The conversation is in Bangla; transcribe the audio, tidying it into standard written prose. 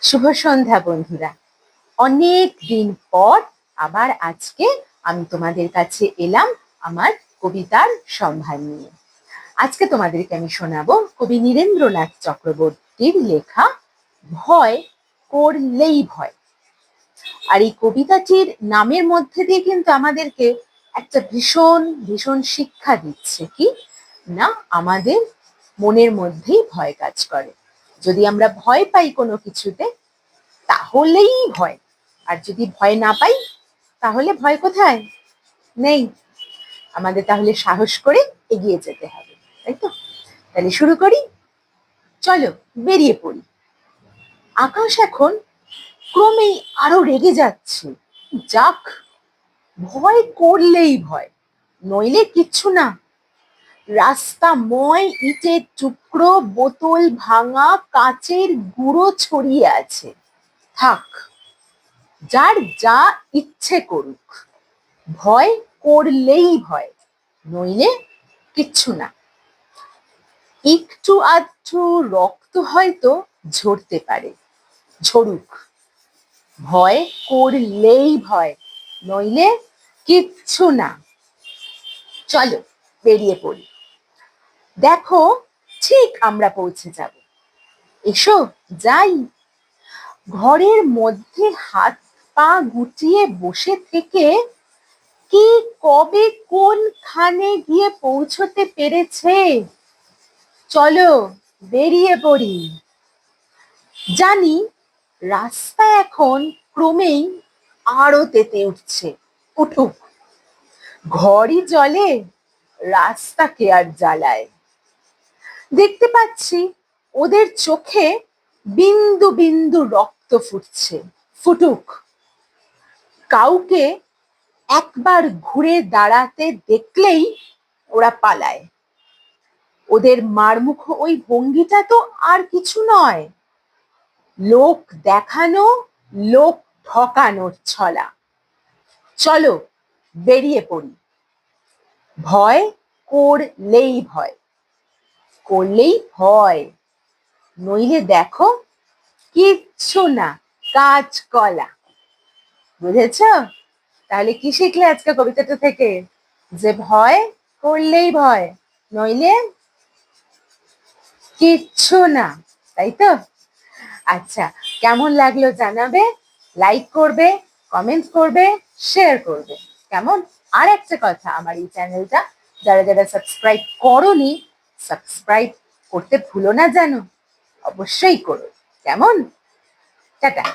শুভ সন্ধ্যা বন্ধুরা। অনেক দিন পর আবার আজকে আমি তোমাদের কাছে এলাম আমার কবিতার সম্ভার নিয়ে। আজকে তোমাদেরকে আমি শোনাবো কবি নীরেন্দ্রনাথ চক্রবর্তীর লেখা ভয় করলেই ভয়। আর এই কবিতাটির নামের মধ্যে দিয়ে কিন্তু আমাদেরকে একটা ভীষণ ভীষণ শিক্ষা দিচ্ছে, কি না, আমাদের মনের মধ্যেই ভয় কাজ করে। যদি আমরা ভয় পাই কোনো কিছুতে তাহলেই ভয়, আর যদি ভয় না পাই তাহলে ভয় কোথায়? নেই। আমাদের তাহলে সাহস করে এগিয়ে যেতে হবে, তাই তো? তাহলে শুরু করি, চলো বেরিয়ে পড়ি। আকাশ এখন ক্রমেই আরো রেগে যাচ্ছে। যাক, ভয় করলেই ভয়, নইলে কিচ্ছু না। রাস্তাময় ইটের টুকরো, বোতল ভাঙা, কাচের গুঁড়ো ছড়িয়ে আছে। থাক, যার যা ইচ্ছে করুক, ভয় করলেই ভয়, নইলে কিচ্ছু না। একটু আধটু রক্ত হয়তো ঝরতে পারে, ঝরুক, ভয় করলেই ভয়, নইলে কিচ্ছু না। চলো বেরিয়ে পড়ি, দেখো ঠিক আমরা পৌঁছে যাব। এসো যাই। ঘরের মধ্যে হাত পা গুটিয়ে বসে থেকে কি কবে কোনখানে গিয়ে পৌঁছতে পেরেছে। চলো বেরিয়ে পড়ি। জানি রাস্তা এখন ক্রমেই আরো তেতে উঠছে, উঠুক। ঘরই জ্বলে, রাস্তাকে আর জ্বালায়। দেখতে পাচ্ছি ওদের চোখে বিন্দু বিন্দু রক্ত ফুটছে, ফুটুক। কাউকে একবার ঘুরে দাঁড়াতে দেখলেই ওরা পালায়। ওদের মারমুখ ওই ভঙ্গিটা তো আর কিছু নয়, লোক দেখানো, লোক ঠকানোর ছলা। চলো বেরিয়ে পড়ি। ভয় করলেই ভয়, করলেই ভয়, নইলে দেখো কিচ্ছু না, কাঁচকলা। বুঝেছ? তাহলে কি শিখলে আজকে কবিতাটা থেকে? যে ভয় করলেই ভয়, নইলে কিচ্ছু না, তাই তো? আচ্ছা, কেমন লাগলো জানাবে, লাইক করবে, কমেন্ট করবে, শেয়ার করবে, কেমন? আর একটা কথা, আমার এই চ্যানেলটা যারা যারা সাবস্ক্রাইব করোনি, সাবস্ক্রাইব করতে ভুলো না যেন, অবশ্যই করো, কেমন? টাটা।